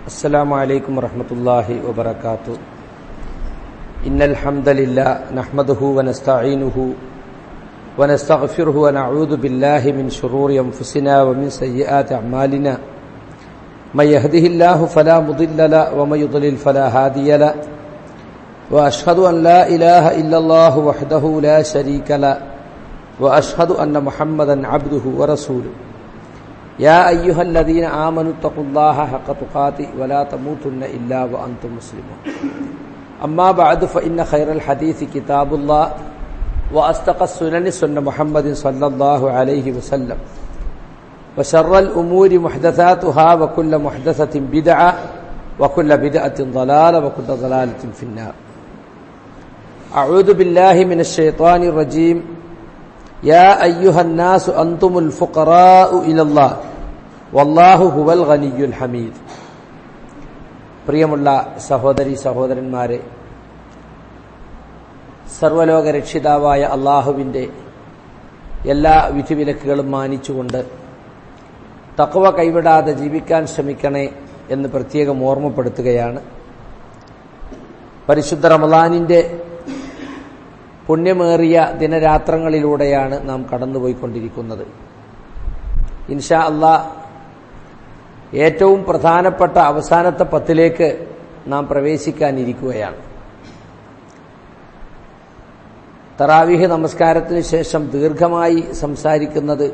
السلام عليكم ورحمة الله وبركاته. إن الحمد لله نحمده ونستعينه ونستغفره ونعوذ بالله من شرور أنفسنا ومن سيئات أعمالنا. من يهده الله فلا مضل له ومن يضلل فلا هادي له. وأشهد أن لا إله إلا الله وحده لا شريك له وأشهد أن محمدا عبده ورسوله. يا أيها الذين آمنوا اتقوا الله حق تقاته ولا تموتن إلا وأنتم مسلمون. أما بعد فإن خير الحديث كتاب الله وأصدق السنن سنة محمد صلى الله عليه وسلم وشر الأمور محدثاتها وكل محدثة بدعة وكل بدعة ضلالة وكل ضلالة في النار. أعوذ بالله من الشيطان الرجيم. يا أيها الناس أنتم الفقراء إلى الله والله هو الغني الحميد. പ്രിയമുള്ള സഹോദരി സഹോദരന്മാരെ, സർവ്വലോക രക്ഷിതാവായ അല്ലാഹുവിൻ്റെ എല്ലാ വിധിവിലക്കുകളും മാനിച്ചുകൊണ്ട് തഖ്വ കൈവിടാതെ ജീവിക്കാൻ ശ്രമിക്കണേ എന്ന് പ്രത്യേകം ഓർമ്മപ്പെടുത്തുകയാണ്. പരിശുദ്ധ റമളാനിൻ്റെ പുണ്യമേറിയ ദിനരാത്രങ്ങളിലൂടെയാണ് നാം കടന്നുപോയിക്കൊണ്ടിരിക്കുന്നത്. ഇൻഷാ അല്ലാഹ് ഏറ്റവും പ്രധാനപ്പെട്ട അവസാനത്തെ പത്തിലേക്ക് നാം പ്രവേശിക്കാനിരിക്കുകയാണ്. തറാവീഹ് നമസ്കാരത്തിന് ശേഷം ദീർഘമായി സംസാരിക്കുന്നത്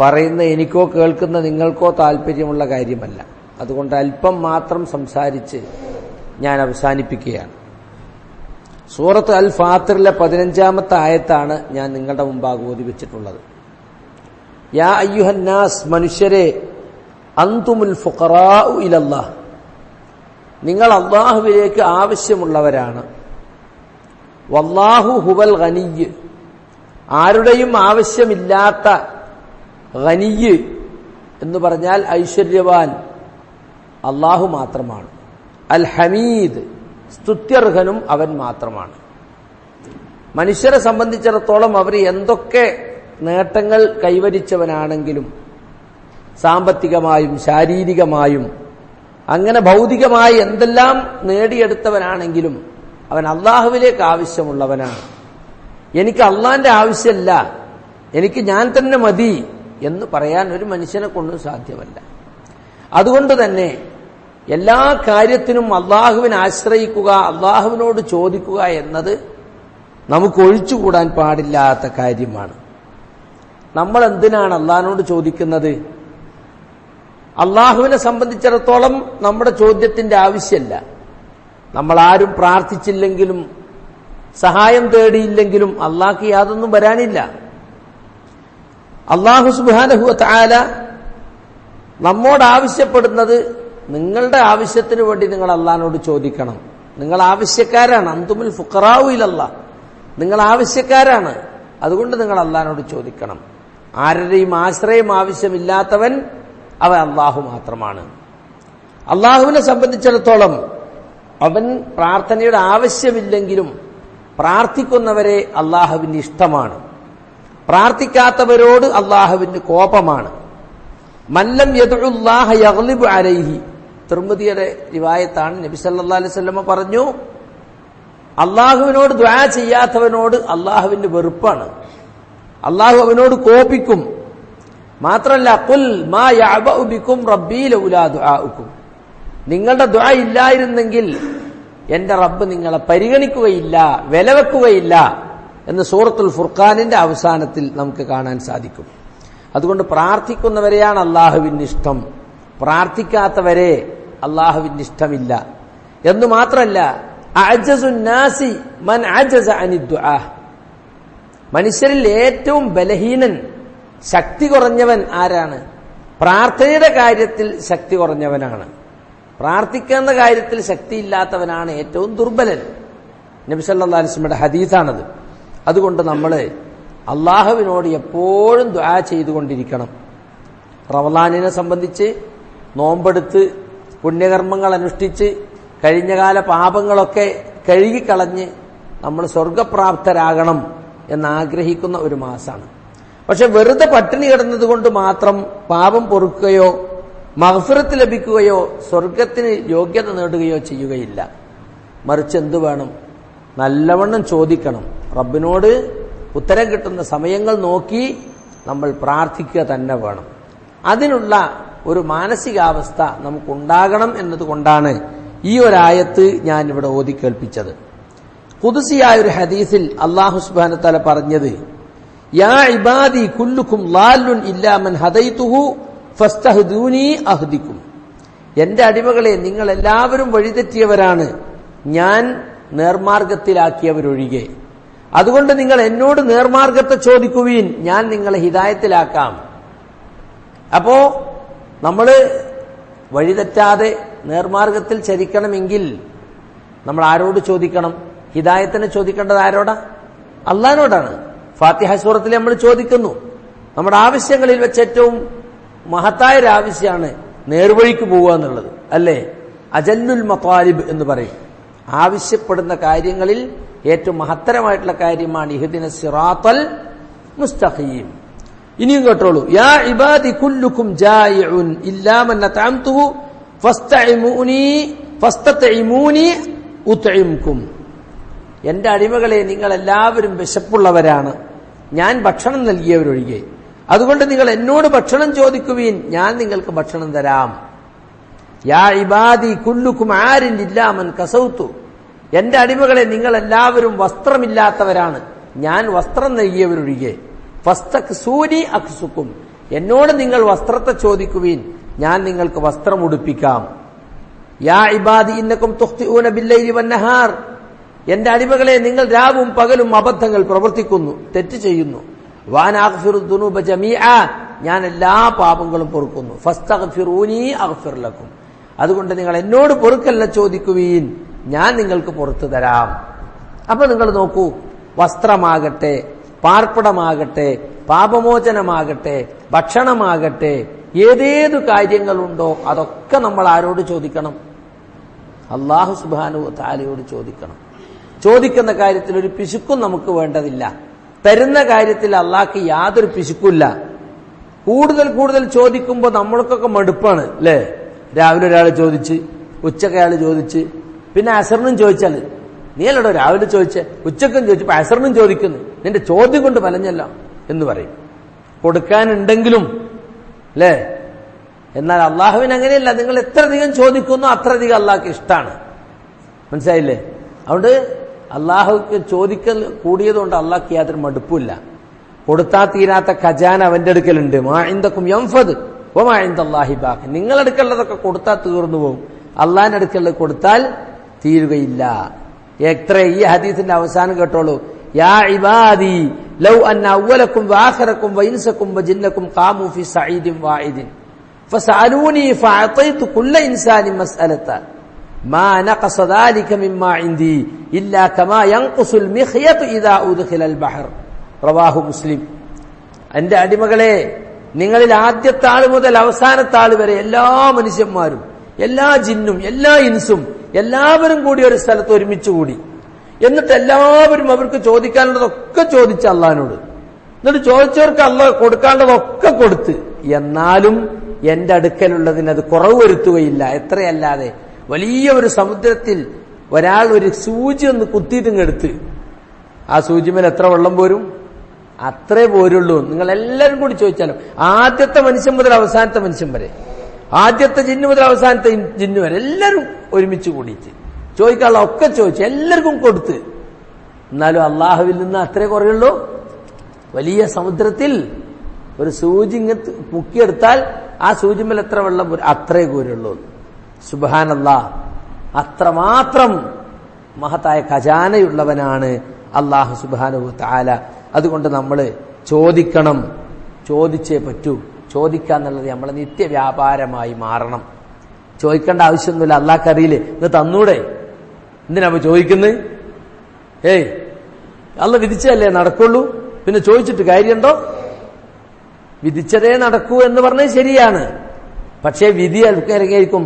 പറയുന്ന എനിക്കോ കേൾക്കുന്ന നിങ്ങൾക്കോ താല്പര്യമുള്ള കാര്യമല്ല. അതുകൊണ്ട് അല്പം മാത്രം സംസാരിച്ച് ഞാൻ അവസാനിപ്പിക്കുകയാണ്. സൂറത്ത് അൽ ഫാത്തിറിലെ 15-ാമത്തെ ആയത്താണ് ഞാൻ നിങ്ങളുടെ മുമ്പാകെ ഓതി വെച്ചിട്ടുള്ളത്. യാ അയ്യുഹന്നാസ്, മനുഷ്യരെ, അന്തുമുൽ ഫുഖറാഉ ഇലല്ലാഹ്, നിങ്ങൾ അല്ലാഹുവിലേക്ക് ആവശ്യമുള്ളവരാണ്. വല്ലാഹു ഹുവൽ ഗനിയ്യ്, ആരുടെയും ആവശ്യമില്ലാത്ത ഗനിയ്യ് എന്ന് പറഞ്ഞാൽ ഐശ്വര്യവാൻ അല്ലാഹു മാത്രമാണ്. അൽ ഹമീദ്, സ്തുത്യർഹനും അവൻ മാത്രമാണ്. മനുഷ്യരെ സംബന്ധിച്ചിടത്തോളം അവർ എന്തൊക്കെ നേട്ടങ്ങൾ കൈവരിച്ചവനാണെങ്കിലും, സാമ്പത്തികമായും ശാരീരികമായും അങ്ങനെ ഭൗതികമായി എന്തെല്ലാം നേടിയെടുത്തവനാണെങ്കിലും അവൻ അള്ളാഹുവിലേക്ക് ആവശ്യമുള്ളവനാണ്. എനിക്ക് അള്ളാന്റെ ആവശ്യമില്ല, എനിക്ക് ഞാൻ തന്നെ മതി എന്ന് പറയാൻ ഒരു മനുഷ്യനെ കൊണ്ടും സാധ്യമല്ല. അതുകൊണ്ട് തന്നെ എല്ലാ കാര്യത്തിനും അള്ളാഹുവിനെ ആശ്രയിക്കുക, അള്ളാഹുവിനോട് ചോദിക്കുക എന്നത് നമുക്ക് ഒഴിച്ചുകൂടാൻ പാടില്ലാത്ത കാര്യമാണ്. നമ്മൾ എന്തിനാണ് അള്ളാഹിനോട് ചോദിക്കുന്നത്? അള്ളാഹുവിനെ സംബന്ധിച്ചിടത്തോളം നമ്മുടെ ചോദ്യത്തിന്റെ ആവശ്യമില്ല. നമ്മൾ ആരും പ്രാർത്ഥിച്ചില്ലെങ്കിലും സഹായം തേടിയില്ലെങ്കിലും അള്ളാഹ്ക്ക് യാതൊന്നും വരാനില്ല. അള്ളാഹു സുബ്ഹാനഹു വ തആല നമ്മോട് ആവശ്യപ്പെടുന്നത്, നിങ്ങളുടെ ആവശ്യത്തിന് വേണ്ടി നിങ്ങൾ അള്ളാഹിനോട് ചോദിക്കണം. നിങ്ങൾ ആവശ്യക്കാരാണ്. അന്തുമുൽ ഫുഖറാഉ ഇലല്ലാഹ്, നിങ്ങൾ ആവശ്യക്കാരാണ്. അതുകൊണ്ട് നിങ്ങൾ അള്ളാഹിനോട് ചോദിക്കണം. ആരുടെയും ആശ്രയം ആവശ്യമില്ലാത്തവൻ അവൻ അള്ളാഹു മാത്രമാണ്. അള്ളാഹുവിനെ സംബന്ധിച്ചിടത്തോളം അവൻ പ്രാർത്ഥനയുടെ ആവശ്യമില്ലെങ്കിലും പ്രാർത്ഥിക്കുന്നവരെ അള്ളാഹുവിന് ഇഷ്ടമാണ്. പ്രാർത്ഥിക്കാത്തവരോട് അള്ളാഹുവിന് കോപമാണ്. മല്ലം യദ്ഉല്ലാഹ യഗ്ലിബു അലൈഹി, തിർമിദിയുടെ റിവായത്താണ്. നബി സല്ലല്ലാഹു അലൈഹി വസല്ലം പറഞ്ഞു, അള്ളാഹുവിനോട് ദുആ ചെയ്യാത്തവനോട് അള്ളാഹുവിന്റെ വെറുപ്പാണ്. അള്ളാഹു അവനോട് കോപിക്കും. മാത്രല്ല, ഖുൽ മാ യഅബഉ ബികും റബ്ബീ ലൗലാ ദുആഉകും, നിങ്ങളുടെ ദുആ ഇല്ലായിരുന്നെങ്കിൽ എന്റെ റബ്ബ് നിങ്ങളെ പരിഗണിക്കുകയില്ല, വിലവെക്കുകയില്ല എന്ന് സൂറത്തുൽ ഫുർഖാനിന്റെ അവസാനത്തിൽ നമുക്ക് കാണാൻ സാധിക്കും. അതുകൊണ്ട് പ്രാർത്ഥിക്കുന്നവരെയാണ് അള്ളാഹുവിന് ഇഷ്ടം, പ്രാർത്ഥിക്കാത്തവരെ അള്ളാഹുവിന് ഇഷ്ടമില്ല. എന്നു മാത്രല്ല, അഅ്ജസുൻ നാസി മൻ അഅ്ജസ അനിദ് ദുആ, മനുഷ്യരിൽ ഏറ്റവും ബലഹീനൻ, ശക്തി കുറഞ്ഞവൻ ആരാണ്? പ്രാർത്ഥനയുടെ കാര്യത്തിൽ ശക്തി കുറഞ്ഞവനാണ്. പ്രാർത്ഥിക്കുന്ന കാര്യത്തിൽ ശക്തിയില്ലാത്തവനാണ് ഏറ്റവും ദുർബലൻ. നബി സല്ലല്ലാഹു അലൈഹി വസല്ലമയുടെ ഹദീസാണത്. അതുകൊണ്ട് നമ്മൾ അള്ളാഹുവിനോട് എപ്പോഴും ദുആ ചെയ്തുകൊണ്ടിരിക്കണം. റമളാനിനെ സംബന്ധിച്ച് നോമ്പെടുത്ത് പുണ്യകർമ്മങ്ങൾ അനുഷ്ഠിച്ച് കഴിഞ്ഞകാല പാപങ്ങളൊക്കെ കഴുകിക്കളഞ്ഞ് നമ്മൾ സ്വർഗപ്രാപ്തരാകണം എന്നാഗ്രഹിക്കുന്ന ഒരു മാസമാണ്. പക്ഷെ വെറുതെ പട്ടിണി കിടന്നത് കൊണ്ട് മാത്രം പാപം പൊറുക്കുകയോ മഗ്ഫിറത്ത് ലഭിക്കുകയോ സ്വർഗത്തിന് യോഗ്യത നേടുകയോ ചെയ്യുകയില്ല. മറിച്ച് എന്തു വേണം? നല്ലവണ്ണം ചോദിക്കണം. റബ്ബിനോട് ഉത്തരം കിട്ടുന്ന സമയങ്ങൾ നോക്കി നമ്മൾ പ്രാർത്ഥിക്കുക തന്നെ വേണം. അതിനുള്ള ഒരു മാനസികാവസ്ഥ നമുക്കുണ്ടാകണം എന്നതുകൊണ്ടാണ് ഈ ഒരായത്ത് ഞാൻ ഇവിടെ ഓതി കേൾപ്പിച്ചത്. ഖുദ്സിയായ ഒരു ഹദീസിൽ അല്ലാഹു സുബ്ഹാനഹു വ തആല പറഞ്ഞത്, യാ ഇബാദി കുല്ലുക്കും ളാലുൻ ഇല്ലാ മൻ ഹദൈതുഹു ഫസ്തഹ്ദൂനി അഹ്ദിക്കും. എന്റെ അടിമകളെ, നിങ്ങൾ എല്ലാവരും വഴിതെറ്റിയവരാണ്, ഞാൻ നേർമാർഗത്തിലാക്കിയവരൊഴികെ. അതുകൊണ്ട് നിങ്ങൾ എന്നോട് നേർമാർഗത്തെ ചോദിക്കുവീൻ, ഞാൻ നിങ്ങളെ ഹിദായത്തിലാക്കാം. അപ്പോ നമ്മള് വഴിതെറ്റാതെ നേർമാർഗത്തിൽ ചരിക്കണമെങ്കിൽ നമ്മൾ ആരോട് ചോദിക്കണം? ഹിദായത്തിനെ ചോദിക്കേണ്ടത് ആരോടാ? അള്ളാഹിനോടാണ്. ഫാത്തിഹ സൂറത്തിൽ നമ്മൾ ചോദിക്കുന്നു. നമ്മുടെ ആവശ്യങ്ങളിൽ വെച്ച് ഏറ്റവും മഹത്തായ ഒരു ആവശ്യമാണ് നേർവഴിക്ക് പോവുക എന്നുള്ളത്, അല്ലേ? അജല്ലുൽ മതാലിബ് എന്ന് പറയും. ആവശ്യപ്പെടുന്ന കാര്യങ്ങളിൽ ഏറ്റവും മഹത്തരമായിട്ടുള്ള കാര്യമാണ് ഇഹ്ദിന സിറാത്തൽ മുസ്തഖീം. ഇനിയും കേട്ടോളൂ, യാ ഇബാദി കുല്ലുക്കും ജായിഉൻ ഇല്ലാ മൻ അത്അംതുഹു ഫസ്തഇമൂനി ഉത്ഇംകും. എന്റെ അടിമകളെ, നിങ്ങൾ എല്ലാവരും വിശപ്പുള്ളവരാണ്, ഞാൻ ഭക്ഷണം നൽകിയവരൊഴികെ. അതുകൊണ്ട് നിങ്ങൾ എന്നോട് ഭക്ഷണം ചോദിക്കുവീൻ, ഞാൻ നിങ്ങൾക്ക് ഭക്ഷണം തരാം. യാ ഇബാദി കുല്ലുക്കും ആരിൻ ഇല്ലാ മൻ കസൗതു. എന്റെ അടിമകളെ, നിങ്ങൾ എല്ലാവരും വസ്ത്രമില്ലാത്തവരാണ്, ഞാൻ വസ്ത്രം നൽകിയവരൊഴികെ. ഫസ്തക്സൂനി അക്സുക്കും. എന്നോട് നിങ്ങൾ വസ്ത്രത്തെ ചോദിക്കുവീൻ, ഞാൻ നിങ്ങൾക്ക് വസ്ത്രം ഉടുപ്പിക്കാം. യാ ഇബാദി ഇന്നക്കും തുഖ്തിഊന ബില്ലൈലി വന്നഹാർ. എന്റെ അടിമകളെ, നിങ്ങൾ രാവും പകലും അബദ്ധങ്ങൾ പ്രവർത്തിക്കുന്നു, തെറ്റ് ചെയ്യുന്നു. വാന അഗ്ഫിറു ദുനൂബ ജമീഅ. ഞാൻ എല്ലാ പാപങ്ങളും പൊറുക്കുന്നു. ഫസ്തഗ്ഫിറൂനി അഗ്ഫിർ ലക്കും. അതുകൊണ്ട് നിങ്ങൾ എന്നോട് പൊറുക്കല്ല ചോദിക്കുവീൻ, ഞാൻ നിങ്ങൾക്ക് പുറത്തു തരാം. അപ്പൊ നിങ്ങൾ നോക്കൂ, വസ്ത്രമാകട്ടെ, പാർപ്പിടമാകട്ടെ, പാപമോചനമാകട്ടെ, ഭക്ഷണമാകട്ടെ, ഏതേതു കാര്യങ്ങളുണ്ടോ അതൊക്കെ നമ്മൾ ആരോട് ചോദിക്കണം? അല്ലാഹു സുബ്ഹാനഹു വ തആലയോട് ചോദിക്കണം. ചോദിക്കുന്ന കാര്യത്തിൽ ഒരു പിശുക്കും നമുക്ക് വേണ്ടതില്ല. തരുന്ന കാര്യത്തിൽ അള്ളാഹ്ക്ക് യാതൊരു പിശുക്കില്ല. കൂടുതൽ കൂടുതൽ ചോദിക്കുമ്പോൾ നമ്മൾക്കൊക്കെ മടുപ്പാണ്, അല്ലേ? രാവിലെ ഒരാൾ ചോദിച്ച്, ഉച്ചക്ക് അയാൾ ചോദിച്ച്, പിന്നെ അസറിനും ചോദിച്ചാൽ, നീ അല്ലടോ രാവിലെ ചോദിച്ചേ, ഉച്ചക്കും ചോദിച്ചപ്പോ അസറിനും ചോദിക്കുന്നു, നിന്റെ ചോദ്യം കൊണ്ട് ഫലഞ്ഞല്ലോ എന്ന് പറയും. കൊടുക്കാനുണ്ടെങ്കിലും, അല്ലേ? എന്നാൽ അള്ളാഹുവിന് അങ്ങനെയല്ല. നിങ്ങൾ എത്രയധികം ചോദിക്കുന്നു അത്രയധികം അള്ളാഹ്ക്ക് ഇഷ്ടമാണ്. മനസ്സിലായില്ലേ? അതുകൊണ്ട് അള്ളാഹുക്ക് ചോദിക്കൽ കൂടിയതുകൊണ്ട് അള്ളാഹ്ക്ക് യാതൊരു മടുപ്പില്ല. കൊടുത്താൽ തീരാത്ത ഖജാന അവന്റെ അടുക്കലുണ്ട്. മാ ഇൻദകും യൻഫദ് വമാ ഇൻദല്ലാഹി ബാഖി. നിങ്ങളടുക്കലുള്ളതൊക്കെ കൊടുത്താൽ തീർന്നു പോകും, അള്ളാഹിന്റെ അടുക്കലുള്ളത് കൊടുത്താൽ തീരുകയില്ല. എത്ര ഈ ഹദീസിന്റെ അവസാനം കേട്ടോളൂ, യാ ഇബാദി ലൗ അന്ന അവ്വലക്കും വആഖിറക്കും വഇൻസക്കും വജിന്നക്കും ഖാമു ഫി സഈദിൻ വാഹിദിൻ ഫസഅലൂനി ഫഅതൈതു കുല്ല ഇൻസാനിൻ മസ്അലത മാ നഖസ ദാലിക മിമ്മാ ഇൻദി ഇല്ലാ കമാ യൻഖുസുൽ മിഖ്യതു ഇദാ ഉദ്ഖിലൽ ബഹർ. റവാഹു മുസ്ലിം. എന്റെ അടിമകളെ, നിങ്ങളിൽ ആദ്യത്തെ ആൾ മുതൽ അവസാനത്തെ ആൾ വരെ എല്ലാ മനുഷ്യന്മാരും, എല്ലാ ജിന്നും, എല്ലാ ഇൻസും എല്ലാവരും കൂടി ഒരു സ്ഥലത്ത് ഒരുമിച്ച് കൂടി. എന്നിട്ട് എല്ലാവരും അവർക്ക് ചോദിക്കാനുള്ളതൊക്കെ ചോദിച്ച അള്ളാഹിനോട്. എന്നിട്ട് ചോദിച്ചവർക്ക് അള്ളാഹ് കൊടുക്കാനുള്ളതൊക്കെ കൊടുത്ത്. എന്നാലും എന്റെ അടുക്കലുള്ളതിന് അത് കുറവ് വരുത്തുകയില്ല. എത്രയല്ലാതെ വലിയ ഒരു സമുദ്രത്തിൽ ഒരാൾ ഒരു സൂചി ഒന്ന് കുത്തിയിട്ടിങ്ങെടുത്ത്, ആ സൂചിമേൽ എത്ര വെള്ളം പോരും? അത്രേ പോരുള്ളൂ. നിങ്ങൾ എല്ലാവരും കൂടി ചോദിച്ചാലും, ആദ്യത്തെ മനുഷ്യൻ മുതൽ അവസാനത്തെ മനുഷ്യൻ വരെ, ആദ്യത്തെ ജിന്നു മുതൽ അവസാനത്തെ ജിന്നു വരെ എല്ലാവരും ഒരുമിച്ച് കൂടിയിട്ട് ചോദിക്കാനുള്ള ഒക്കെ ചോദിച്ചു, എല്ലാവർക്കും കൊടുത്ത്. എന്നാലും അള്ളാഹുവിൽ നിന്ന് അത്രേ കുറയുള്ളൂ. വലിയ സമുദ്രത്തിൽ ഒരു സൂചി ഇങ്ങ് മുക്കിയെടുത്താൽ ആ സൂചിമേൽ എത്ര വെള്ളം പോരും? അത്രേ പോരുള്ളൂ. സുബ്ഹാനല്ലാഹ്, അത്രമാത്രം മഹത്തായ ഖജാനയുള്ളവനാണ് അള്ളാഹു സുബ്ഹാനഹു വ തആല. അതുകൊണ്ട് നമ്മൾ ചോദിക്കണം, ചോദിച്ചേ പറ്റൂ. ചോദിക്കുക എന്നുള്ളത് നമ്മളെ നിത്യവ്യാപാരമായി മാറണം. ചോദിക്കേണ്ട ആവശ്യമൊന്നുമില്ല. അള്ളാഹ്ക്ക് അറിയില്ലേ, ഇത് തന്നൂടെ, എന്തിനാ ചോദിക്കുന്നത്? അള്ളാഹ് വിധിച്ചതല്ലേ നടക്കുള്ളൂ, പിന്നെ ചോദിച്ചിട്ട് കാര്യമുണ്ടോ? വിധിച്ചതേ നടക്കൂ എന്ന് പറഞ്ഞത് ശരിയാണ്. പക്ഷേ വിധി ഇറങ്ങിയിരിക്കും,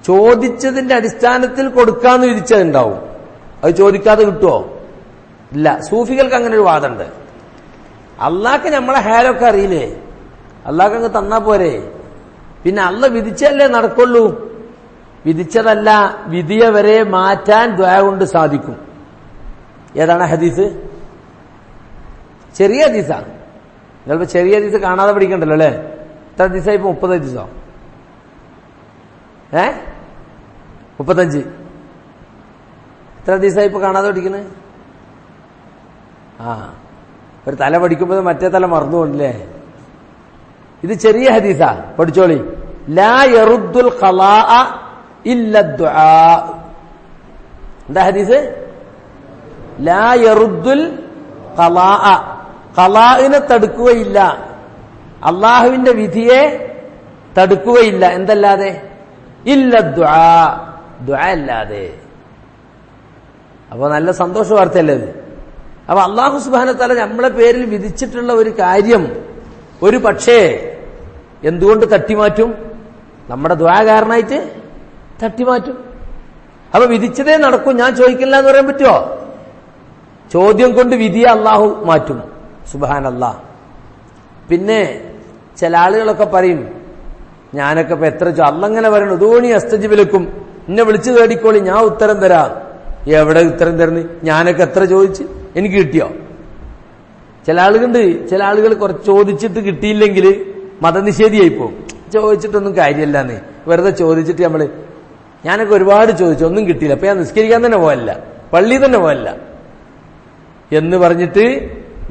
ചോദിച്ചതിന്റെ അടിസ്ഥാനത്തിൽ കൊടുക്കാന്ന് വിധിച്ചതുണ്ടാവും. അത് ചോദിക്കാതെ കിട്ടുമോ? ഇല്ല. സൂഫികൾക്ക് അങ്ങനെ ഒരു വാദമുണ്ട്. അള്ളാഹ്ക്ക് നമ്മളെ ഹാലൊക്കെ അറിയില്ലേ, അള്ളാഹ്ക്ക് അങ്ങ് തന്നാ പോരെ. പിന്നെ അള്ളാഹ് വിധിച്ചല്ലേ നടക്കുള്ളൂ. വിധിച്ചതല്ല, വിധിയെ വരെ മാറ്റാൻ ദുആ കൊണ്ട് സാധിക്കും. ഏതാണ് ഹദീസ്? ചെറിയ ഹദീസാണ്. നിങ്ങളിപ്പോ ചെറിയ ഹദീസ് കാണാതെ പഠിക്കണ്ടല്ലോ അല്ലേ? എത്ര ഹദീസായി? ഇപ്പൊ 30 ഹദീസോ? 35. എത്ര ഹദീസായി ഇപ്പൊ കാണാതെ പഠിക്കുന്നത്? ഒരു തല പഠിക്കുമ്പോൾ മറ്റേ തല മറന്നു പോണില്ലേ? ഇത് ചെറിയ ഹദീസാ, പഠിച്ചോളി. ലാ യറുദ്ദുൽ ഖലാഅ ഇല്ല ദുആ. എന്താ ഹദീസ്? ലാ യറുദ്ദുൽ ഖലാഅ, ഖലാഇനെ തടുക്കുകയില്ല, അള്ളാഹുവിന്റെ വിധിയെ തടുക്കുകയില്ല. എന്തല്ലാതെ? ഇല്ല ദുആ, ദുആ അല്ലാതെ. അപ്പൊ നല്ല സന്തോഷ വാർത്തയല്ലേ ഇത്? അപ്പൊ അള്ളാഹു സുബ്ഹാനഹു വ തആല നമ്മളെ പേരിൽ വിധിച്ചിട്ടുള്ള ഒരു കാര്യം ഒരു പക്ഷേ എന്തുകൊണ്ട് തട്ടിമാറ്റും? നമ്മുടെ ദുആ കാരണമായിട്ട് തട്ടിമാറ്റും. അപ്പൊ വിധിച്ചതേ നടക്കും, ഞാൻ ചോദിക്കില്ല എന്ന് പറയാൻ പറ്റുമോ? ചോദ്യം കൊണ്ട് വിധിയെ അള്ളാഹു മാറ്റും. സുബ്ഹാനല്ലാഹ്. പിന്നെ ചില ആളുകളൊക്കെ പറയും, ഞാനൊക്കെ ഇപ്പൊ എത്ര അള്ളങ്ങനെ പറയണു, ധോണി അസ്തജിബിലക്കും, എന്നെ വിളിച്ചു തേടിക്കോളി, ഞാൻ ഉത്തരം തരാം. എവിടെ ഉത്തരം തരുന്നു? ഞാനൊക്കെ എത്ര ചോദിച്ച്, എനിക്ക് കിട്ടിയോ? ചില ആളുകളുണ്ട്, ചില ആളുകൾ കുറച്ച് ചോദിച്ചിട്ട് കിട്ടിയില്ലെങ്കിൽ മതനിഷേധിയായി പോകും. ചോദിച്ചിട്ടൊന്നും കാര്യമല്ലാന്ന്, വെറുതെ ചോദിച്ചിട്ട് ഞാനൊക്കെ ഒരുപാട് ചോദിച്ചു, ഒന്നും കിട്ടിയില്ല, അപ്പൊ ഞാൻ നിസ്കരിക്കാൻ തന്നെ പോകല്ല, പള്ളി തന്നെ പോകല്ല എന്ന് പറഞ്ഞിട്ട്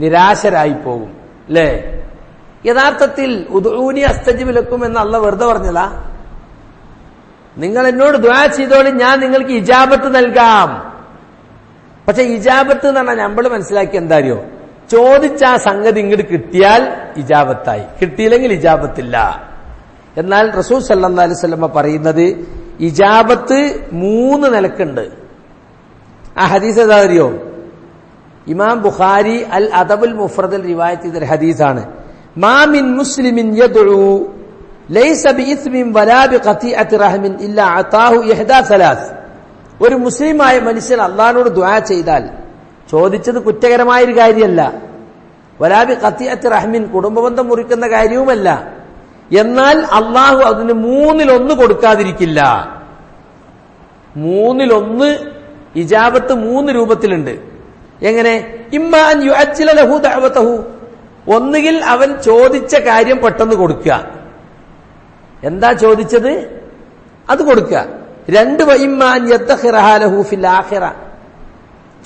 നിരാശരായി പോകും അല്ലേ? യഥാർത്ഥത്തിൽ ഉദ്ഊനി അസ്തജിബ് ലക്കും എന്ന് അള്ളാഹ് വെറുതെ പറഞ്ഞതാ. നിങ്ങൾ എന്നോട് ദുആ ചെയ്തോളി, ഞാൻ നിങ്ങൾക്ക് ഇജാബത്ത് നൽകാം. പക്ഷെ ഇജാബത്ത് എന്ന് പറഞ്ഞാൽ നമ്മൾ മനസ്സിലാക്കി എന്താ അറിയോ? ചോദിച്ച ആ സംഗതി ഇങ്ങോട്ട് കിട്ടിയാൽ ഇജാബത്തായി, കിട്ടിയില്ലെങ്കിൽ ഇജാബത്തില്ല. എന്നാൽ റസൂൽ സല്ലല്ലാഹു അലൈഹി വസല്ലം പറയുന്നത് ഇജാബത്ത് 3 നിലക്കുണ്ട്. ആ ഹദീസ് ഏതാ അറിയോ? ഇമാം ബുഖാരി അൽ അദബുൽ മുഫ്രദിൽ റിവായത്ത് ചെയ്ത ഹദീസാണ്. മാ മിൻ മുസ്ലിമിൻ യദ്ഉ ലൈസ ബിഇസ്മിൻ വലാ ബിഖതിഅത്തി റഹ്മിൻ ഇല്ലാ അതാഹു ഇഹ്ദാ സലാസ്. ഒരു മുസ്ലിമായ മനുഷ്യൻ അള്ളാഹുവിനോട് ദുആ ചെയ്താൽ, ചോദിച്ചത് കുറ്റകരമായൊരു കാര്യമല്ല, വലാ ബിഖതിഅത്തി റഹ്മിൻ കുടുംബബന്ധം മുറിക്കുന്ന കാര്യവുമല്ല, എന്നാൽ അള്ളാഹു അതിന് 1/3 കൊടുക്കാതിരിക്കില്ല. 1/3 ഇജാബത്ത് 3 രൂപത്തിലുണ്ട്. എങ്ങനെ? ഇമ്മാ അൻ യുഅജ്ജില ലഹു ദഅവതഹു, ഒന്നുകിൽ അവൻ ചോദിച്ച കാര്യം പെട്ടെന്ന് കൊടുക്കുക. എന്താ ചോദിച്ചത് അത് കൊടുക്കുക. 2 വഇമ്മാ അൻ യദ്ഖിറഹ ലഹു ഫിൽ ആഖിറ,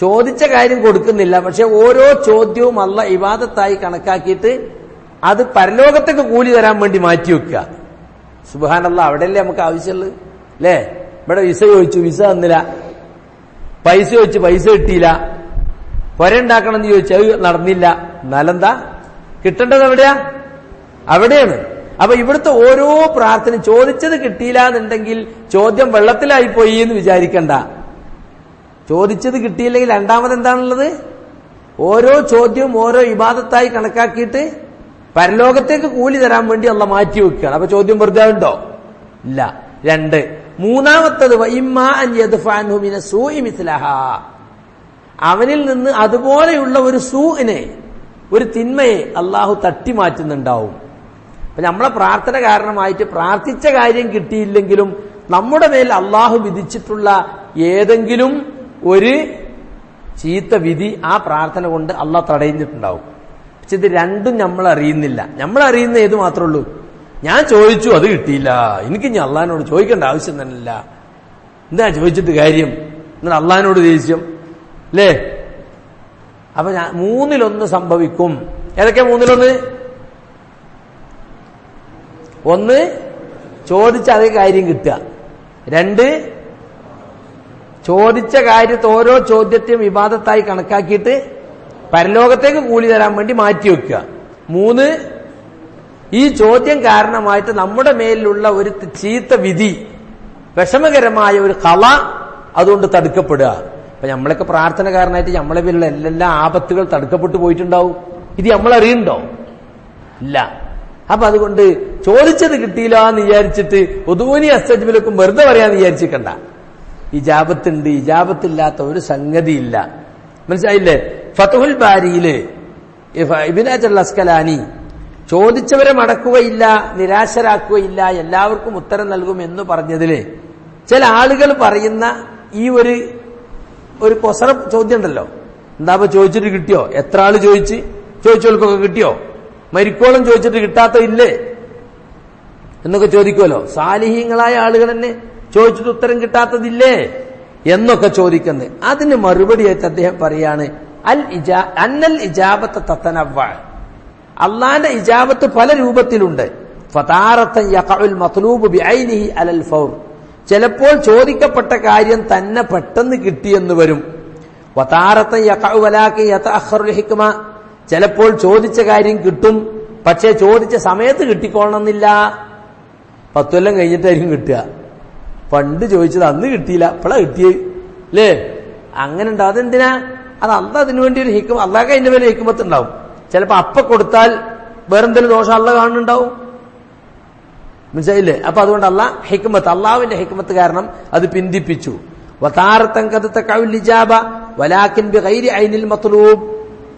ചോദിച്ച കാര്യം കൊടുക്കുന്നില്ല, പക്ഷെ ഓരോ ചോദ്യവും അല്ലാഹ് ഇബാദത്തായി കണക്കാക്കിയിട്ട് അത് പരലോകത്തേക്ക് കൂലി തരാൻ വേണ്ടി മാറ്റിവെക്കുക. സുബ്ഹാനല്ലാഹ്. അവിടെയല്ലേ നമുക്ക് ആവശ്യമുള്ളത് അല്ലേ? ഇവിടെ വിസ ചോദിച്ചു, വിസ തന്നില്ല. പൈസ ചോദിച്ചു, പൈസ കിട്ടിയില്ല. പുരണ്ടാക്കണം എന്ന് ചോദിച്ചു, അത് നടന്നില്ല. എന്നാലെന്താ കിട്ടേണ്ടത്? എവിടെയാ? അവിടെയാണ്. അപ്പൊ ഇവിടുത്തെ ഓരോ പ്രാർത്ഥന ചോദിച്ചത് കിട്ടിയില്ല എന്നുണ്ടെങ്കിൽ ചോദ്യം വെള്ളത്തിലായിപ്പോയി എന്ന് വിചാരിക്കണ്ട. ചോദിച്ചത് കിട്ടിയില്ലെങ്കിൽ രണ്ടാമത് എന്താണുള്ളത്? ഓരോ ചോദ്യവും ഓരോ ഇബാദത്തായി കണക്കാക്കിയിട്ട് പരലോകത്തേക്ക് കൂലി തരാൻ വേണ്ടി അള്ളാഹ് മാറ്റി വെക്കുകയാണ്. അപ്പൊ ചോദ്യം വെറുതെ ഉണ്ടോ? ഇല്ല. 2. മൂന്നാമത്തത് വഇമ്മാ അൻ യദ്ഫഅൻഹു മിന സൂഇ മിസ്ലഹാ, അവനിൽ നിന്ന് അതുപോലെയുള്ള ഒരു സൂഇനെ, ഒരു തിന്മയെ അള്ളാഹു തട്ടിമാറ്റുന്നുണ്ടാവും. അപ്പൊ നമ്മളെ പ്രാർത്ഥന കാരണമായിട്ട് പ്രാർത്ഥിച്ച കാര്യം കിട്ടിയില്ലെങ്കിലും നമ്മുടെ മേൽ അള്ളാഹു വിധിച്ചിട്ടുള്ള ഏതെങ്കിലും ഒരു ചീത്ത വിധി ആ പ്രാർത്ഥന കൊണ്ട് അള്ളാഹ് തടയുന്നിട്ടുണ്ടാവും. പക്ഷെ ഇത് രണ്ടും നമ്മൾ അറിയുന്നില്ല. നമ്മൾ അറിയുന്ന ഏത് മാത്രമേ ഉള്ളൂ? ഞാൻ ചോദിച്ചു, അത് കിട്ടിയില്ല, എനിക്ക് ഇനി അള്ളാഹിനോട് ചോദിക്കേണ്ട ആവശ്യം തന്നെയില്ല, എന്താ ചോദിച്ചിട്ട് കാര്യം, എന്നിട്ട് അള്ളാഹിനോട് ദേഷ്യം അല്ലേ? അപ്പൊ 3/1 സംഭവിക്കും. ഏതൊക്കെ 3/1? 1 ചോദിച്ച അതേ കാര്യം കിട്ടുക. 2 ചോദിച്ച കാര്യത്തെ ഓരോ ചോദ്യത്തെയും ഇബാദത്തായി കണക്കാക്കിയിട്ട് പരലോകത്തേക്ക് കൂലി തരാൻ വേണ്ടി മാറ്റിവെക്കുക. 3 ഈ ചോദ്യം കാരണമായിട്ട് നമ്മുടെ മേലിലുള്ള ഒരു ചീത്ത വിധി, വിഷമകരമായ ഒരു ഖള അതുകൊണ്ട് തടുക്കപ്പെടുക. അപ്പൊ നമ്മളൊക്കെ പ്രാർത്ഥന കാരണമായിട്ട് നമ്മളെ പേരിലുള്ള എല്ലാ ആപത്തുകൾ തടുക്കപ്പെട്ടു പോയിട്ടുണ്ടാവും. ഇത് നമ്മൾ അറിയണ്ടോ? ഇല്ല. അപ്പൊ അതുകൊണ്ട് ചോദിച്ചത് കിട്ടിയില്ല എന്ന് വിചാരിച്ചിട്ട് ഉദൂനി അസ്തജ്ബിലക്കും വെറുതെ പറയാന്ന് വിചാരിച്ചിക്കണ്ട. ഇജാബത്തുണ്ട്, ഇജാബത്തില്ലാത്ത ഒരു സംഗതിയില്ല. മനസ്സിലായില്ലേ? ഫത്ഹുൽ ബാരിയില് ഇബ്നു ഹജർ അസ്കലാനി ചോദിച്ചവരെ മടക്കുകയില്ല, നിരാശരാക്കുകയില്ല, എല്ലാവർക്കും ഉത്തരം നൽകും എന്ന് പറഞ്ഞതില് ചില ആളുകൾ പറയുന്ന ഈ ഒരു കൊസറ ചോദ്യം ഉണ്ടല്ലോ, എന്താ ചോദിച്ചിട്ട് കിട്ടിയോ? എത്ര ആള് ചോദിച്ചവർക്കൊക്കെ കിട്ടിയോ? മരിക്കോളം ചോദിച്ചിട്ട് കിട്ടാത്ത ഇല്ലേ എന്നൊക്കെ ചോദിക്കുമല്ലോ. സാലിഹീങ്ങളായ ആളുകൾ തന്നെ ചോദിച്ചിട്ട് ഉത്തരം കിട്ടാത്തതില്ലേ എന്നൊക്കെ ചോദിക്കുന്നത്. അതിന് മറുപടിയായിട്ട് അദ്ദേഹം പറയാണ്, അന്നൽ ഇജാബത്ത് തതനവ്വ, അള്ളാന്റെ ഇജാബത്ത് പല രൂപത്തിലുണ്ട്. ഫതാറത്തൻ യഖഉൽ മത്ലൂബു ബിഐനിഹി അലൽ ഫൗർ, ചിലപ്പോൾ ചോദിക്കപ്പെട്ട കാര്യം തന്നെ പെട്ടെന്ന് കിട്ടിയെന്ന് വരും. വതാറത്തൻ യഖഉ വലാകിൻ യതഅഖറുൽ ഹിക്മ, ചിലപ്പോൾ ചോദിച്ച കാര്യം കിട്ടും, പക്ഷേ ചോദിച്ച സമയത്ത് കിട്ടിക്കൊള്ളണമെന്നില്ല. 10 കൊല്ലം കഴിഞ്ഞിട്ടായിരിക്കും കിട്ടുക. പണ്ട് ചോദിച്ചത് അന്ന് കിട്ടിയില്ല, ഇപ്പോഴാ കിട്ടിയത് അല്ലേ? അങ്ങനെ ഉണ്ടാവും. അതെന്തിനാ? അത് അള്ളാഹ് അതിനു വേണ്ടി ഒരു ഹിക്മ, അള്ളാഹ് അതിന്റെ പേര് ഹിക്മത്ത് ഉണ്ടാവും. ചിലപ്പോ അപ്പ കൊടുത്താൽ വേറെന്തെങ്കിലും ദോഷം അള്ളാഹ് കാണുന്നുണ്ടാവും. മനസ്സിലായില്ലേ? അപ്പൊ അതുകൊണ്ട് അള്ളാഹ് ഹിക്മത്ത്, അള്ളാഹുവിന്റെ ഹിക്മത്ത് കാരണം അത് പിന്തിപ്പിച്ചു. വതാറത്തൻ ഖദ് തഖഉൽ ഇജാബ വലാകിൻ ബിഗൈരി ഐനിൽ മത്ലൂബ്,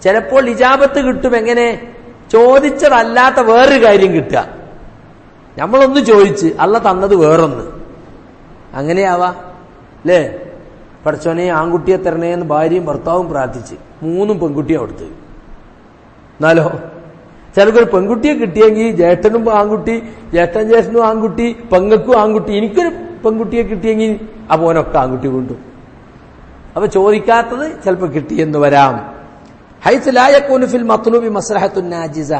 ചിലപ്പോൾ ഇജാബത്ത് കിട്ടും. എങ്ങനെ? ചോദിച്ചതല്ലാത്ത വേറൊരു കാര്യം കിട്ടുക. നമ്മളൊന്ന് ചോദിച്ച് അള്ളാഹ് തന്നത് വേറൊന്ന്, അങ്ങനെയാവാ അല്ലേ? പഠിച്ചോനെ ആൺകുട്ടിയെ തരണേന്ന് ഭാര്യയും ഭർത്താവും പ്രാർത്ഥിച്ച് 3 പെൺകുട്ടിയെ കൊടുത്ത്. എന്നാലോ ചിലക്കൊരു പെൺകുട്ടിയെ കിട്ടിയെങ്കിൽ ജ്യേഷ്ഠനും ആൺകുട്ടി, ജ്യേഷ്ഠനും ആൺകുട്ടി, പെങ്ങൾക്കും ആൺകുട്ടി, എനിക്കൊരു പെൺകുട്ടിയെ കിട്ടിയെങ്കിൽ അപ്പോനൊക്കെ ആൺകുട്ടി കൊണ്ടു. അപ്പൊ ചോദിക്കാത്തത് ചിലപ്പോൾ കിട്ടിയെന്ന് വരാം. ഹൈസ് ലാ യകൂനു ഫിൽ മത്ലൂബി മസ്ലഹത്തുൻ നാജിസ,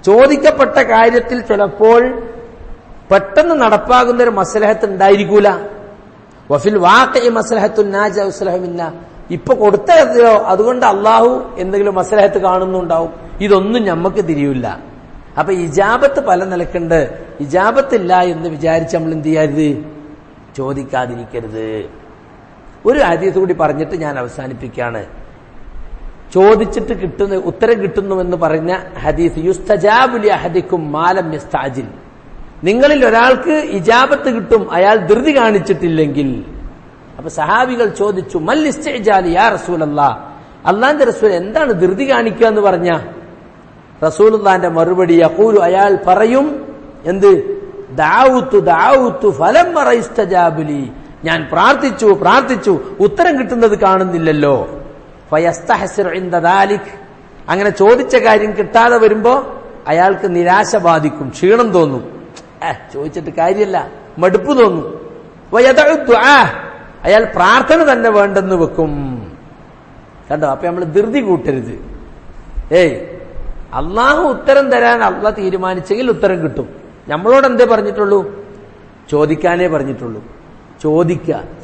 ചോദിക്കപ്പെട്ട കാര്യത്തിൽ ചിലപ്പോൾ പെട്ടെന്ന് നടപ്പാകുന്ന ഒരു മസ്ലഹത്ത് ഉണ്ടായിരിക്കൂല. വഫിൽ വാഖിഇ മസ്ലഹത്തുൻ നാജിസ ഉസ്ലഹു മിന്ന, ഇപ്പൊ കൊടുത്തോ അതുകൊണ്ട് അള്ളാഹു എന്തെങ്കിലും മസ്ലഹത്ത് കാണുന്നുണ്ടാവും. ഇതൊന്നും ഞമ്മക്ക് തിരിയില്ല. അപ്പൊ ഇജാബത്ത് പല നിലക്കുണ്ട്. ഇജാബത്തില്ല എന്ന് വിചാരിച്ച് നമ്മൾ എന്ത് ചെയ്യരുത്? ചോദിക്കാതിരിക്കരുത്. ഒരു ഹദീസ് കൂടി പറഞ്ഞിട്ട് ഞാൻ അവസാനിപ്പിക്കുകയാണ്. ചോദിച്ചിട്ട് ഉത്തരം കിട്ടുന്നുവെന്ന് പറഞ്ഞ ഹദീസ്, യുസ്തജാബു ലി അഹദിക്കും മാ ലം യസ്തഅജിൽ, നിങ്ങളിൽ ഒരാൾക്ക് ഇജാബത്ത് കിട്ടും അയാൾ ധൃതി കാണിച്ചിട്ടില്ലെങ്കിൽ. അപ്പൊ സഹാബികൾ ചോദിച്ചു, മൽ ഇസ്തിഅജാൽ യാ റസൂലല്ലാഹ്, അല്ലാഹുവിന്റെ റസൂൽ എന്താണ് ധൃതി കാണിക്കുക എന്ന് പറഞ്ഞ? റസൂലുള്ളാഹിന്റെ മറുപടി, യഖൂലു, അയാൾ പറയും, എന്ത്? ദഅഉതു ഫലമ്മ ഇസ്തജാബു ലി, ഞാൻ പ്രാർത്ഥിച്ചു ഉത്തരം കിട്ടുന്നത് കാണുന്നില്ലല്ലോ. ഫയസ്തഹ്സിറു ഇൻദ ദാലിക്, അങ്ങനെ ചോദിച്ച കാര്യം കിട്ടാതെ വരുമ്പോ അയാൾക്ക് നിരാശ ബാധിക്കും, ക്ഷീണം തോന്നും, ചോദിച്ചിട്ട് കാര്യമല്ല, മടുപ്പ് തോന്നും. വയദഉ ദുആ, അയാൾ പ്രാർത്ഥന തന്നെ വേണ്ടെന്ന് വെക്കും. കണ്ടോ? അപ്പൊ നമ്മൾ ധൃതി കൂട്ടരുത്. അള്ളാഹു ഉത്തരം തരാൻ അള്ളാഹ് തീരുമാനിച്ചെങ്കിൽ ഉത്തരം കിട്ടും. നമ്മളോട് എന്തേ പറഞ്ഞിട്ടുള്ളൂ? ചോദിക്കാനേ പറഞ്ഞിട്ടുള്ളൂ.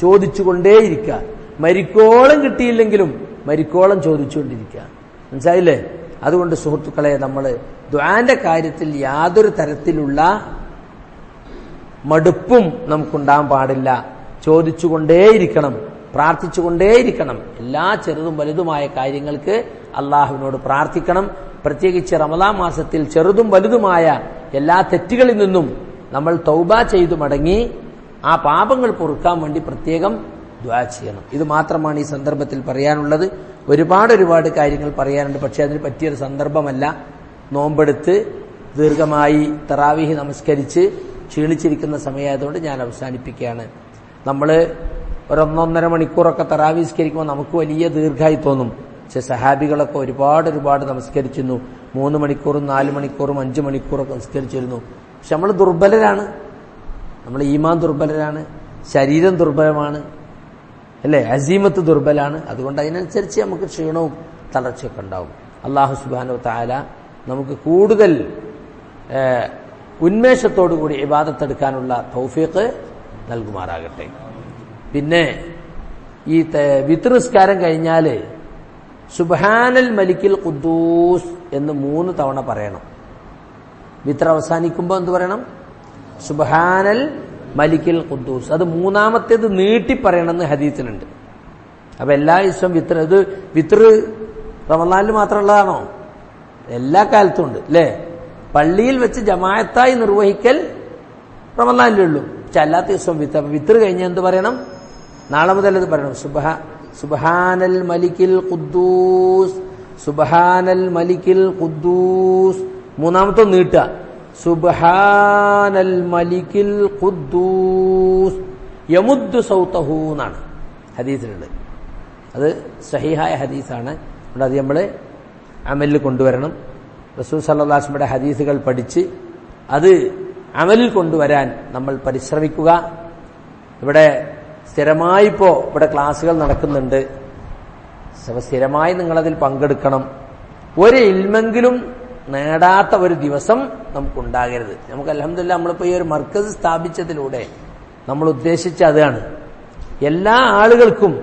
ചോദിച്ചുകൊണ്ടേയിരിക്കുക. മരിക്കോളം കിട്ടിയില്ലെങ്കിലും മരിക്കോളം ചോദിച്ചുകൊണ്ടിരിക്കുക. മനസ്സിലായില്ലേ? അതുകൊണ്ട് സുഹൃത്തുക്കളെ, നമ്മൾ ദുആന്റെ കാര്യത്തിൽ യാതൊരു തരത്തിലുള്ള മടുപ്പും നമുക്കുണ്ടാകാൻ പാടില്ല. ചോദിച്ചുകൊണ്ടേയിരിക്കണം, പ്രാർത്ഥിച്ചുകൊണ്ടേയിരിക്കണം. എല്ലാ ചെറുതും വലുതുമായ കാര്യങ്ങൾക്ക് അള്ളാഹുവിനോട് പ്രാർത്ഥിക്കണം. പ്രത്യേകിച്ച് റമദാൻ മാസത്തിൽ ചെറുതും വലുതുമായ എല്ലാ തെറ്റുകളിൽ നിന്നും നമ്മൾ തൗബ ചെയ്തു മടങ്ങി ആ പാപങ്ങൾ പൊറുക്കാൻ വേണ്ടി പ്രത്യേകം ദുആ ചെയ്യണം. ഇത് മാത്രമാണ് ഈ സന്ദർഭത്തിൽ പറയാനുള്ളത്. ഒരുപാട് കാര്യങ്ങൾ പറയാനുണ്ട്, പക്ഷെ അതിന് പറ്റിയൊരു സന്ദർഭമല്ല. നോമ്പെടുത്ത് ദീർഘമായി തറാവീഹ് നമസ്കരിച്ച് ക്ഷീണിച്ചിരിക്കുന്ന സമയമായതുകൊണ്ട് ഞാൻ അവസാനിപ്പിക്കുകയാണ്. നമ്മൾ 1-1.5 മണിക്കൂറൊക്കെ തറാവീഹ് നിസ്കരിക്കുമ്പോൾ നമുക്ക് വലിയ ദീർഘമായി തോന്നും. പക്ഷെ സഹാബികളൊക്കെ ഒരുപാട് നമസ്കരിച്ചിരുന്നു. 3 മണിക്കൂറും 4 മണിക്കൂറും 5 മണിക്കൂറൊക്കെ നമസ്കരിച്ചിരുന്നു. പക്ഷെ നമ്മൾ ദുർബലരാണ്, നമ്മൾ ഈമാൻ ദുർബലരാണ്, ശരീരം ദുർബലമാണ്, അല്ലേ? അസീമത്ത് ദുർബലാണ്. അതുകൊണ്ട് അതിനനുസരിച്ച് നമുക്ക് ക്ഷീണവും തളർച്ചയൊക്കെ ഉണ്ടാവും. അല്ലാഹു സുബ്ഹാനഹു വ തആല നമുക്ക് കൂടുതൽ ഉന്മേഷത്തോടുകൂടി ഇബാദത്തെടുക്കാനുള്ള തൗഫീഖ് നൽകുമാറാകട്ടെ. പിന്നെ ഈ വിത്ർ നിസ്കാരം കഴിഞ്ഞാൽ സുബ്ഹാനൽ മലിക്കിൽ ഖുദ്ദൂസ് എന്ന് 3 തവണ പറയണം. വിത്ർ അവസാനിക്കുമ്പോൾ എന്ത് പറയണം? സുബ്ഹാനൽ മലിക്കിൽ ഖുദ്ദൂസ്. അത് 3ാമത്തേത് നീട്ടി പറയണമെന്ന് ഹദീസിലുണ്ട്. അപ്പൊ എല്ലാ ദിവസവും ഇത് വിത്ർ റമളാനിൽ മാത്രമുള്ളതാണോ? എല്ലാ കാലത്തും ഉണ്ട്, അല്ലേ? പള്ളിയിൽ വെച്ച് ജമാഅത്തായി നിർവഹിക്കൽ റമളാനിലുള്ളൂ. പക്ഷെ അല്ലാത്ത ദിവസവും വിത്ർ കഴിഞ്ഞാൽ എന്ത് പറയണം? നാളെ മുതൽ ഇത് പറയണം. സുബ്ഹാനൽ മലിക്കിൽ ഖുദ്ദൂസ്, സുബ്ഹാനൽ മലിക്കിൽ ഖുദ്ദൂസ് മൂന്നാമത്തെ നീട്ടുക. സുബ്ഹാനൽ മലിക്കിൽ ഖുദ്ദൂസ് യമുദ്ദു സൗതഹു എന്നാണ് ഹദീസിലുള്ളത്. അത് സഹീഹായ ഹദീസാണ്. അതുകൊണ്ട് അത് നമ്മൾ അമലിൽ കൊണ്ടുവരണം. റസൂൽ സല്ലല്ലാഹു അലൈഹി വസല്ലമയുടെ ഹദീസുകൾ പഠിച്ച് അത് അമലിൽ കൊണ്ടുവരാൻ നമ്മൾ പരിശ്രമിക്കുക. ഇവിടെ സ്ഥിരമായി ഇവിടെ ക്ലാസ്സുകൾ നടക്കുന്നുണ്ട്. സ്ഥിരമായി നിങ്ങളതിൽ പങ്കെടുക്കണം. ഒരു ഇൽമെങ്കിലും നേടാത്ത ഒരു ദിവസം നമുക്കുണ്ടാകരുത്. നമുക്ക് അൽഹംദുലില്ലാഹ് നമ്മളിപ്പോൾ ഈ ഒരു മർക്കസ് സ്ഥാപിച്ചതിലൂടെ നമ്മൾ ഉദ്ദേശിച്ച അതാണ്, എല്ലാ ആളുകൾക്കും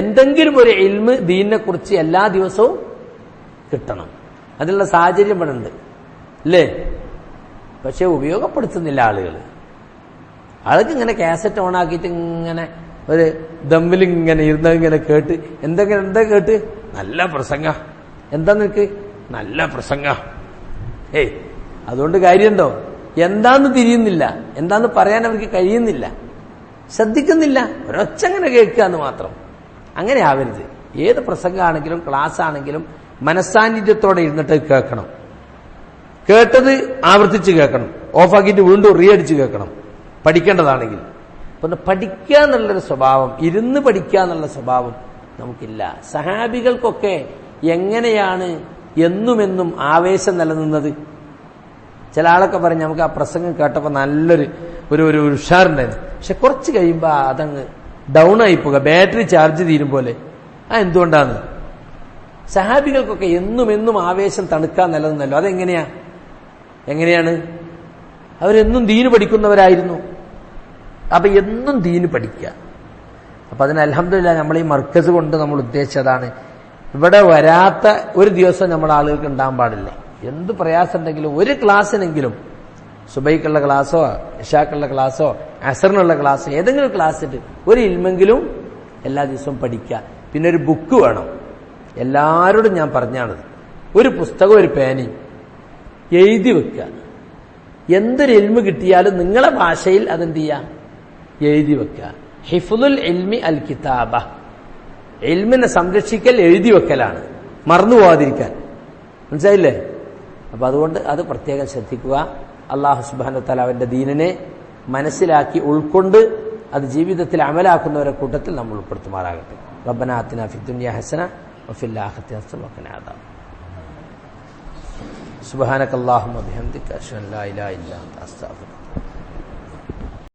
എന്തെങ്കിലും ഒരു ഇൽമ് ദീനിനെ കുറിച്ച് എല്ലാ ദിവസവും കിട്ടണം. അതിനുള്ള സാഹചര്യം ഇവിടെ ഉണ്ട് അല്ലേ? പക്ഷെ ഉപയോഗപ്പെടുത്തുന്നില്ല ആളുകൾ. ആൾക്ക് ഇങ്ങനെ കാസറ്റ് ഓണാക്കിയിട്ട് ഇങ്ങനെ ഒരു ദമ്മിൽ ഇങ്ങനെ ഇരുന്നിങ്ങനെ കേട്ട് എന്താ കേട്ട് നല്ല പ്രസംഗ, എന്താ നിനക്ക് നല്ല പ്രസംഗ. അതുകൊണ്ട് കാര്യമുണ്ടോ? എന്താന്ന് തിരിയുന്നില്ല, എന്താന്ന് പറയാൻ അവർക്ക് കഴിയുന്നില്ല, ശ്രദ്ധിക്കുന്നില്ല, ഒരൊച്ച അങ്ങനെ കേൾക്കുക എന്ന് മാത്രം. അങ്ങനെ ആവരുത്. ഏത് പ്രസംഗമാണെങ്കിലും ക്ലാസ് ആണെങ്കിലും മനസ്സാന്നിധ്യത്തോടെ ഇരുന്നിട്ട് കേൾക്കണം. കേട്ടത് ആവർത്തിച്ച് കേൾക്കണം, ഓഫാക്കിയിട്ട് വീണ്ടും റീഅടിച്ച് കേൾക്കണം പഠിക്കേണ്ടതാണെങ്കിൽ. പിന്നെ പഠിക്കുക എന്നുള്ളൊരു സ്വഭാവം, ഇരുന്ന് പഠിക്കുക എന്നുള്ള സ്വഭാവം നമുക്കില്ല. സഹാബികൾക്കൊക്കെ എങ്ങനെയാണ് എന്നുമെന്നും ആവേശം നിലനിന്നത്? ചില ആളൊക്കെ പറയും നമുക്ക് ആ പ്രസംഗം കേട്ടപ്പോൾ നല്ലൊരു ഒരു ഉഷാറുണ്ടായിരുന്നു, പക്ഷെ കുറച്ച് കഴിയുമ്പോൾ അതങ്ങ് ഡൗൺ ആയി പോകുക, ബാറ്ററി ചാർജ് തീരും പോലെ. എന്തുകൊണ്ടാണ്? സഹാബികൾക്കൊക്കെ എന്നും ആവേശം തണുക്കാൻ നിലനിന്നല്ലോ. എങ്ങനെയാണ്? അവരെന്നും ദീന് പഠിക്കുന്നവരായിരുന്നു. അപ്പൊ എന്നും ദീന് പഠിക്കുക. അപ്പൊ അതിന് അൽഹംദുലില്ലാഹ് നമ്മൾ ഈ മർക്കസ് കൊണ്ട് നമ്മൾ ഉദ്ദേശിച്ചതാണ്. ഇവിടെ വരാത്ത ഒരു ദിവസം നമ്മുടെ ആളുകൾക്ക് ഉണ്ടാകാൻ പാടില്ല. എന്ത് പ്രയാസം ഉണ്ടെങ്കിലും ഒരു ക്ലാസ്സിനെങ്കിലും, സുബൈക്കുള്ള ക്ലാസ്സോ ഇശാക്കുള്ള ക്ലാസ്സോ അസറിനുള്ള ക്ലാസ്സോ ഏതെങ്കിലും ക്ലാസ്സിട്ട് ഒരു ഇൽമെങ്കിലും എല്ലാ ദിവസവും പഠിക്കുക. പിന്നെ ഒരു ബുക്ക് വേണം. എല്ലാവരോടും ഞാൻ പറഞ്ഞാണത്, ഒരു പുസ്തകം ഒരു പേനയും എഴുതി വെക്കുക. എന്തൊരു ഇൽമ് കിട്ടിയാലും നിങ്ങളെ ഭാഷയിൽ അതെന്ത് ചെയ്യുക, എഴുതി വെക്കുക. ഹിഫ്ളുൽ ഇൽമി അൽ കിതാബ, ഇൽമിനെ സംരക്ഷിക്കൽ എഴുതി വെക്കലാണ്, മറന്നു പോകാതിരിക്കാൻ. മനസ്സിലായില്ലേ? അപ്പൊ അതുകൊണ്ട് അത് പ്രത്യേകം ശ്രദ്ധിക്കുക. അല്ലാഹു സുബ്ഹാനഹു വ തആല അവന്റെ ദീനിനെ മനസ്സിലാക്കി ഉൾക്കൊണ്ട് അത് ജീവിതത്തിൽ അമലാക്കുന്നവരുടെ കൂട്ടത്തിൽ നമ്മൾ ഉൾപ്പെടുത്തുമാറാകട്ടെ. റബ്ബനാ ആതിനാ ഫിദ്ദുനിയ ഹസന വഫിൽ ആഖിറതി ഹസന വഖിനാ അദാബ. സുബ്ഹാനക അല്ലാഹുമ്മ ബിഹംദിക അശ്ഹദു അൻ ലാ ഇലാഹ ഇല്ല അൻത അസ്തഗ്ഫിറുക.